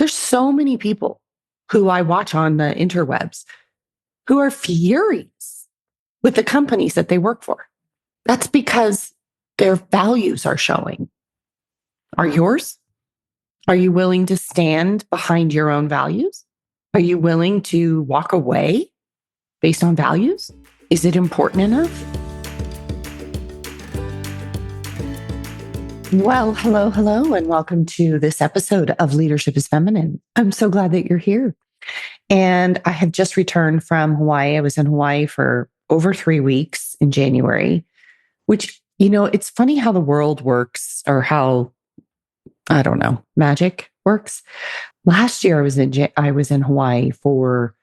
There's so many people who I watch on the interwebs who are furious with the companies that they work for. That's because their values are showing. Are yours? Are you willing to stand behind your own values? Are you willing to walk away based on values? Is it important enough? Well, hello, and welcome to this episode of Leadership is Feminine. I'm so glad that you're here. And I have just returned from Hawaii. I was in Hawaii for over 3 weeks in January, which, it's funny how the world works or how, I don't know, magic works. Last year I was in Hawaii for,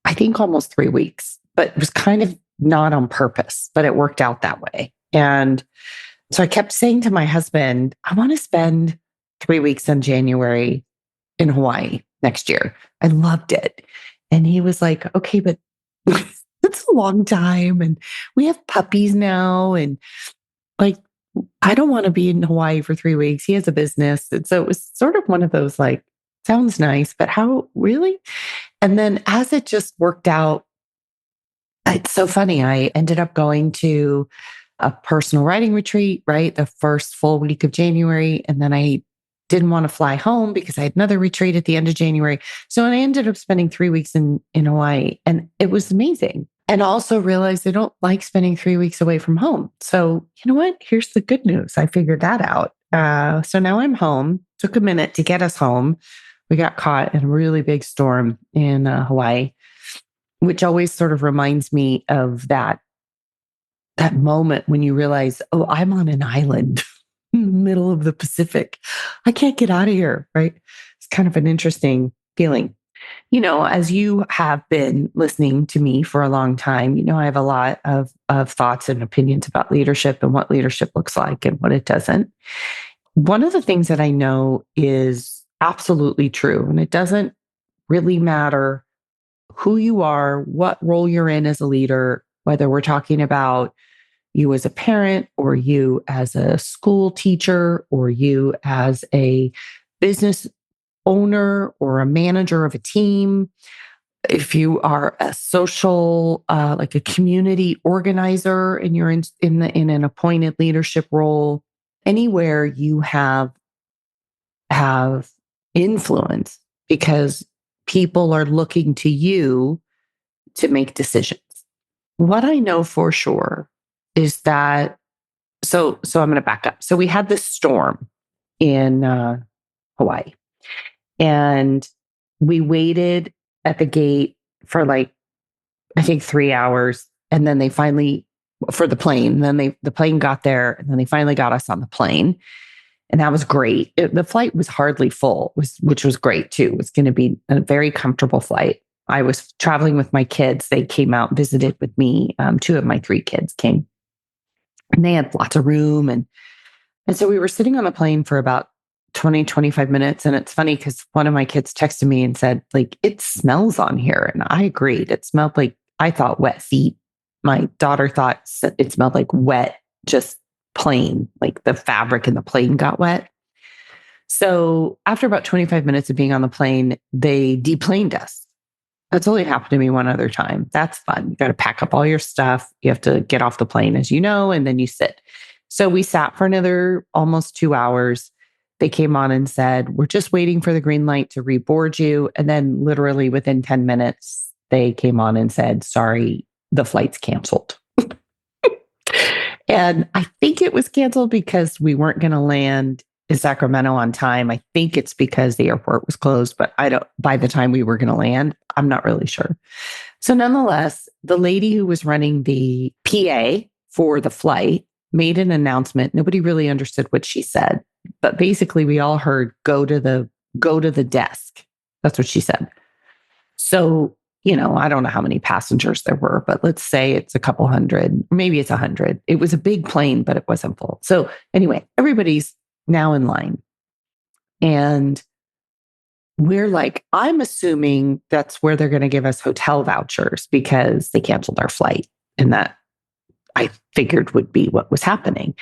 I think, almost 3 weeks, but it was kind of not on purpose, but it worked out that way. And so I kept saying to my husband, I want to spend 3 weeks in January in Hawaii next year. I loved it. And he was like, okay, but it's a long time. And we have puppies now. And like, I don't want to be in Hawaii for 3 weeks. He has a business. And so it was sort of one of those like, sounds nice, but how really? And then as it just worked out, it's so funny. I ended up going to a personal writing retreat, right? The first full week of January. And then I didn't want to fly home because I had another retreat at the end of January. So I ended up spending 3 weeks in Hawaii, and it was amazing. And also realized I don't like spending 3 weeks away from home. So you know what? Here's the good news. I figured that out. So now I'm home. Took a minute to get us home. We got caught in a really big storm in Hawaii, which always sort of reminds me of that moment when you realize, oh, I'm on an island in the middle of the Pacific. I can't get out of here, right? It's kind of an interesting feeling. As you have been listening to me for a long time, I have a lot of thoughts and opinions about leadership and what leadership looks like and what it doesn't. One of the things that I know is absolutely true, and it doesn't really matter who you are, what role you're in as a leader, whether we're talking about you as a parent or you as a school teacher or you as a business owner or a manager of a team, if you are a social, like a community organizer and you're in an appointed leadership role, anywhere you have influence because people are looking to you to make decisions. What I know for sure is that, so I'm going to back up. So we had this storm in Hawaii, and we waited at the gate for like, I think 3 hours. And then they finally, for the plane, the plane got there, and then they finally got us on the plane. And that was great. The flight was hardly full, which was great too. It was going to be a very comfortable flight. I was traveling with my kids. They came out, visited with me. 2 of my 3 kids came, and they had lots of room. And so we were sitting on the plane for about 20, 25 minutes. And it's funny because one of my kids texted me and said, like, it smells on here. And I agreed. It smelled like, I thought wet feet. My daughter thought it smelled like wet, just plane, like the fabric in the plane got wet. So after about 25 minutes of being on the plane, they deplaned us. That's only happened to me one other time. That's fun. You got to pack up all your stuff. You have to get off the plane, as you know, and then you sit. So we sat for another almost 2 hours. They came on and said, we're just waiting for the green light to reboard you. And then literally within 10 minutes, they came on and said, sorry, the flight's canceled. And I think it was canceled because we weren't going to land in Sacramento on time. I think it's because the airport was closed, but by the time we were going to land, I'm not really sure. So nonetheless, the lady who was running the PA for the flight made an announcement. Nobody really understood what she said, but basically we all heard, go to the desk. That's what she said. So, I don't know how many passengers there were, but let's say it's a couple hundred, maybe it's 100. It was a big plane, but it wasn't full. So anyway, everybody's now in line. And we're like, I'm assuming that's where they're going to give us hotel vouchers because they canceled our flight. And that I figured would be what was happening.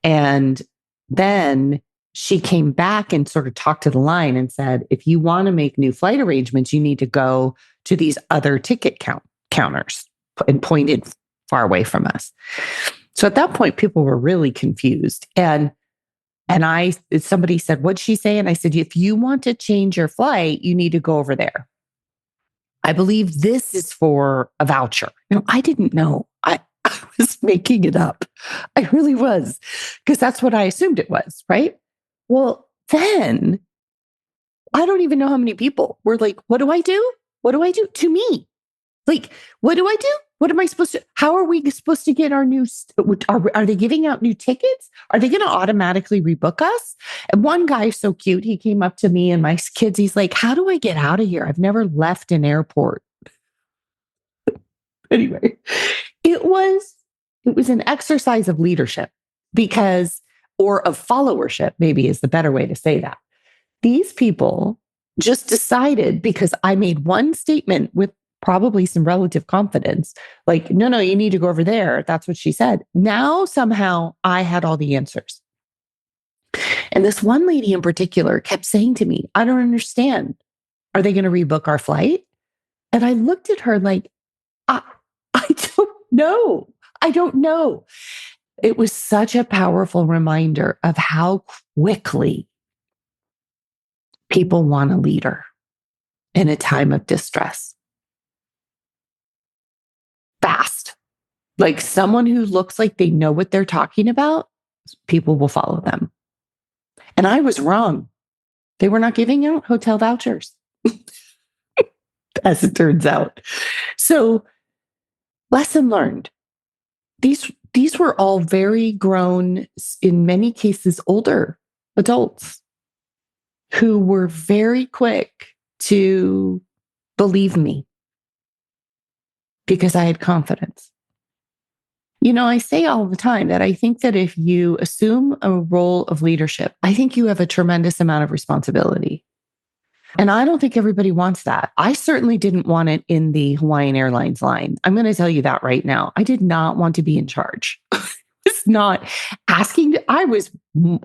And then she came back and sort of talked to the line and said, if you want to make new flight arrangements, you need to go to these other ticket counters, and pointed far away from us. So at that point, people were really confused. And somebody said, what'd she say? And I said, if you want to change your flight, you need to go over there. I believe this is for a voucher. I didn't know. I was making it up. I really was, because that's what I assumed it was, right? Well, then I don't even know how many people were like, what do I do? What do I do to me? Like, what do I do? What am I supposed to? How are we supposed to get our new? Are they giving out new tickets? Are they going to automatically rebook us? And one guy, so cute, he came up to me and my kids. He's like, "How do I get out of here? I've never left an airport." Anyway, it was an exercise of leadership, or of followership, maybe is the better way to say that. These people just decided, because I made one statement with probably some relative confidence, like, no, you need to go over there. That's what she said. Now, somehow I had all the answers. And this one lady in particular kept saying to me, I don't understand. Are they going to rebook our flight? And I looked at her like, I don't know. I don't know. It was such a powerful reminder of how quickly people want a leader in a time of distress. Fast. Like someone who looks like they know what they're talking about, people will follow them. And I was wrong. They were not giving out hotel vouchers, as it turns out. So, lesson learned. These were all very grown, in many cases, older adults who were very quick to believe me because I had confidence. I say all the time that I think that if you assume a role of leadership, I think you have a tremendous amount of responsibility. And I don't think everybody wants that. I certainly didn't want it in the Hawaiian Airlines line. I'm going to tell you that right now. I did not want to be in charge. It's not asking. I was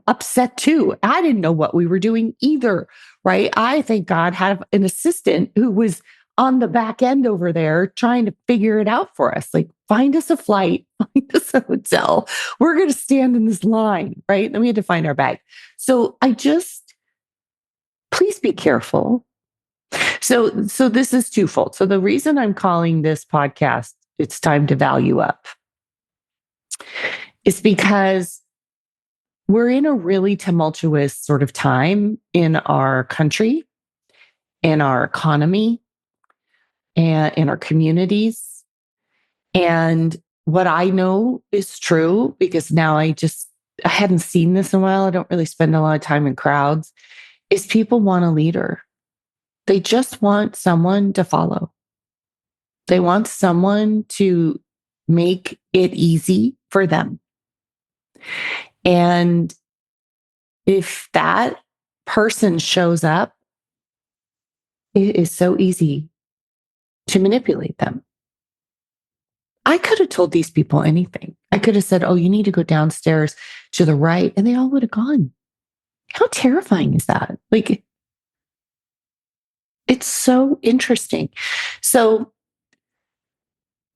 upset too. I didn't know what we were doing either, right? I, thank God, had an assistant who was on the back end over there trying to figure it out for us. Like, find us a flight, find us a hotel. We're going to stand in this line, right? Then we had to find our bag. So please be careful. So this is twofold. So the reason I'm calling this podcast, It's Time to Value Up, is because we're in a really tumultuous sort of time in our country, in our economy, and in our communities. And what I know is true, because now I hadn't seen this in a while. I don't really spend a lot of time in crowds, is people want a leader. They just want someone to follow. They want someone to make it easy for them. And if that person shows up, it is so easy to manipulate them. I could have told these people anything. I could have said, oh, you need to go downstairs to the right, and they all would have gone. How terrifying is that? Like, it's so interesting. So,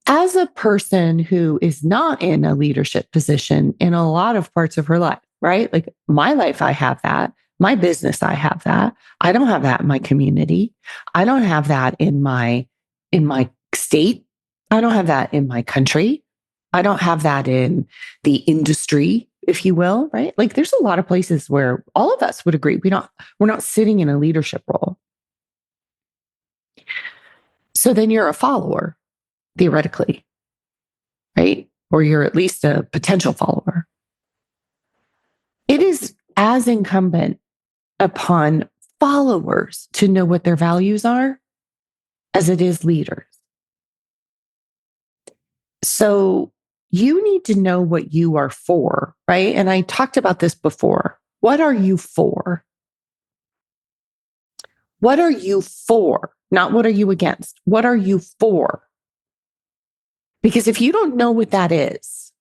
as a person who is not in a leadership position in a lot of parts of her life, right? Like my life, I have that. My business, I have that. I don't have that in my community. I don't have that in my state. I don't have that in my country. I don't have that in the industry, if you will, right? Like there's a lot of places where all of us would agree we're not sitting in a leadership role. So then you're a follower, theoretically, right? Or you're at least a potential follower. It is as incumbent upon followers to know what their values are as it is leaders. So you need to know what you are for, right? And I talked about this before. What are you for? What are you for? Not what are you against? What are you for? Because if you don't know what that is,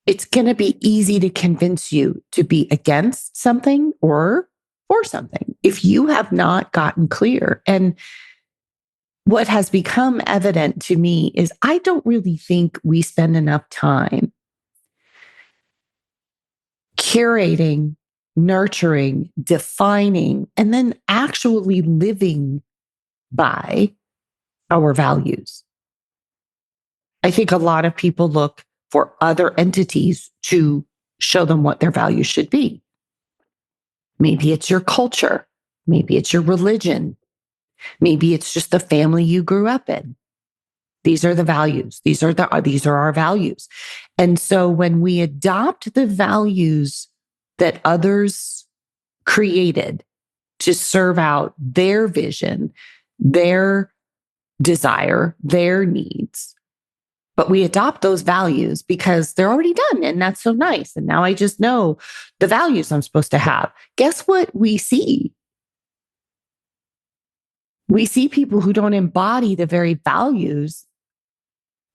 it's going to be easy to convince you to be against something or for something if you have not gotten clear. And what has become evident to me is I don't really think we spend enough time curating, nurturing, defining, and then actually living by our values. I think a lot of people look for other entities to show them what their values should be. Maybe it's your culture. Maybe it's your religion. Maybe it's just the family you grew up in. These are the values. These are our values. And so when we adopt the values that others created to serve out their vision, their desire, their needs, but we adopt those values because they're already done and that's so nice. And now I just know the values I'm supposed to have. Guess what we see? We see people who don't embody the very values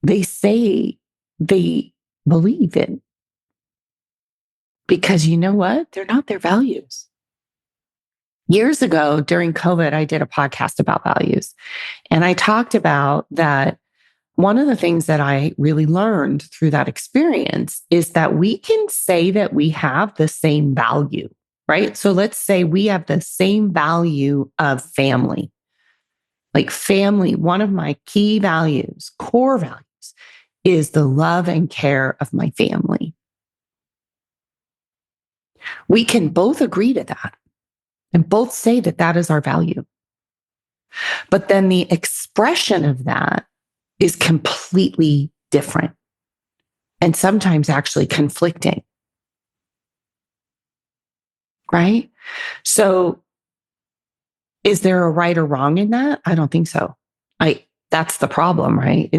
they say they believe in. Because you know what? They're not their values. Years ago during COVID, I did a podcast about values. And I talked about that one of the things that I really learned through that experience is that we can say that we have the same value, right? So let's say we have the same value of family. Like family, one of my key values, core values, is the love and care of my family. We can both agree to that and both say that that is our value. But then the expression of that is completely different and sometimes actually conflicting. Right? So is there a right or wrong in that? I don't think so. That's the problem, right?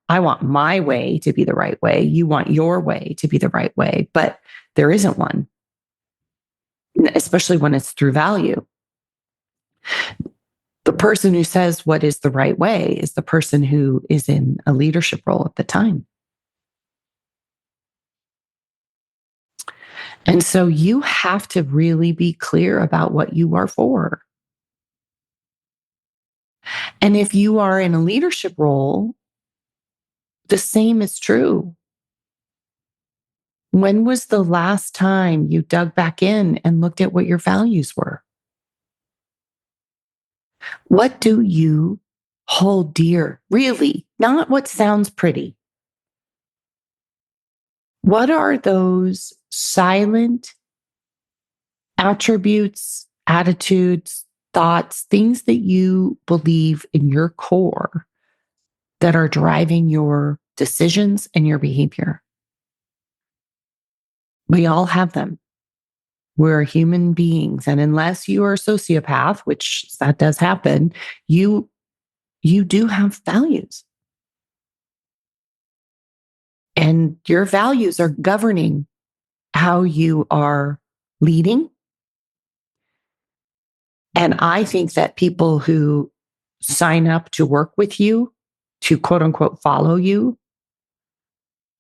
I want my way to be the right way. You want your way to be the right way, but there isn't one, especially when it's through value. The person who says what is the right way is the person who is in a leadership role at the time. And so you have to really be clear about what you are for. And if you are in a leadership role, the same is true. When was the last time you dug back in and looked at what your values were? What do you hold dear? Really, not what sounds pretty. What are those silent attributes, attitudes, thoughts, things that you believe in your core that are driving your decisions and your behavior? We all have them. We're human beings. And unless you are a sociopath, which that does happen, you do have values. And your values are governing how you are leading. And I think that people who sign up to work with you, to quote unquote follow you,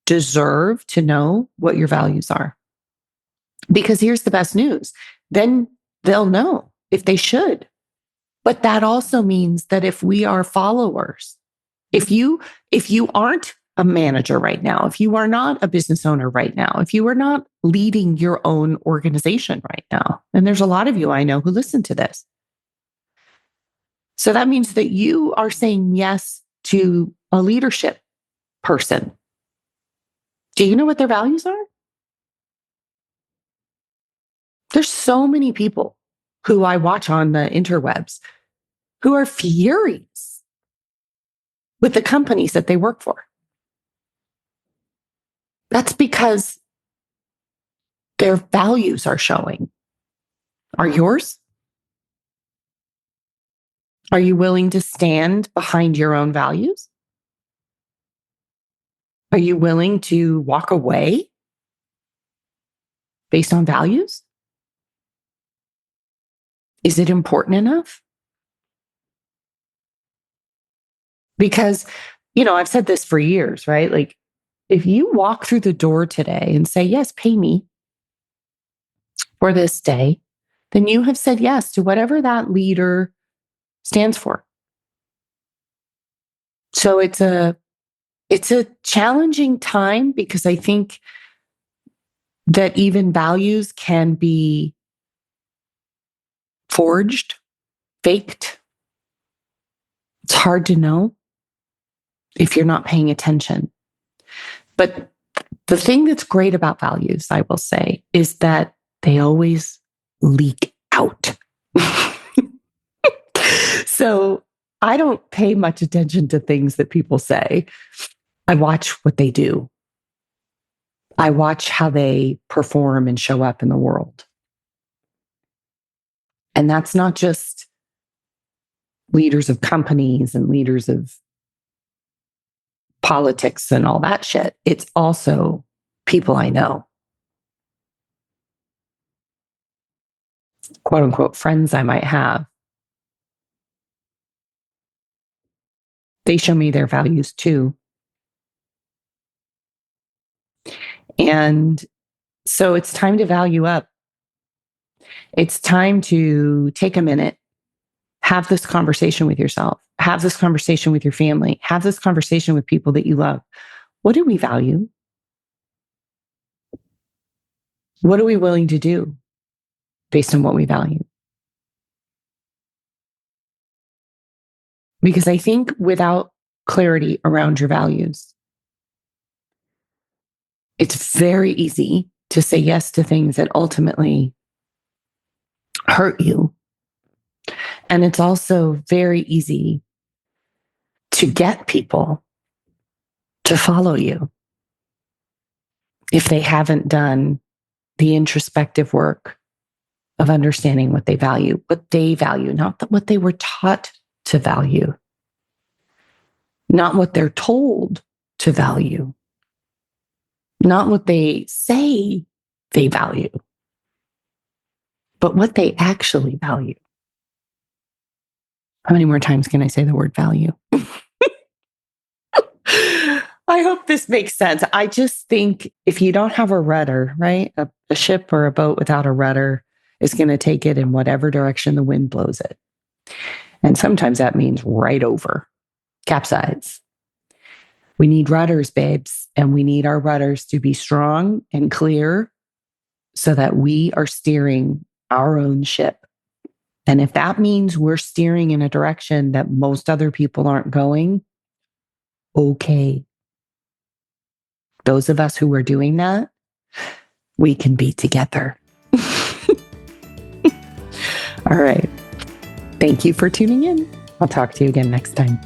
deserve to know what your values are. Because here's the best news. Then they'll know if they should. But that also means that if we are followers, if you aren't a manager right now, if you are not a business owner right now, if you are not leading your own organization right now, and there's a lot of you I know who listen to this. So that means that you are saying yes to a leadership person. Do you know what their values are? There's so many people who I watch on the interwebs who are furious with the companies that they work for. That's because their values are showing. Are yours? Are you willing to stand behind your own values? Are you willing to walk away based on values? Is it important enough? Because, I've said this for years, right? Like If you walk through the door today and say, yes, pay me for this day, then you have said yes to whatever that leader stands for. So it's a challenging time because I think that even values can be forged, faked. It's hard to know if you're not paying attention. But the thing that's great about values, I will say, is that they always leak out. So I don't pay much attention to things that people say. I watch what they do. I watch how they perform and show up in the world. And that's not just leaders of companies and leaders of politics and all that shit. It's also people I know, quote unquote, friends I might have. They show me their values too. And so it's time to value up. It's time to take a minute, have this conversation with yourself, have this conversation with your family, have this conversation with people that you love. What do we value? What are we willing to do based on what we value? Because I think without clarity around your values, it's very easy to say yes to things that ultimately hurt you. And it's also very easy to get people to follow you if they haven't done the introspective work of understanding what they value, not what they were taught to value, not what they're told to value, not what they say they value, but what they actually value. How many more times can I say the word value? I hope this makes sense. I just think if you don't have a rudder, right? A ship or a boat without a rudder is going to take it in whatever direction the wind blows it. And sometimes that means right over, capsize. We need rudders, babes, and we need our rudders to be strong and clear so that we are steering our own ship. And if that means we're steering in a direction that most other people aren't going, okay. Those of us who are doing that, we can be together. All right. Thank you for tuning in. I'll talk to you again next time.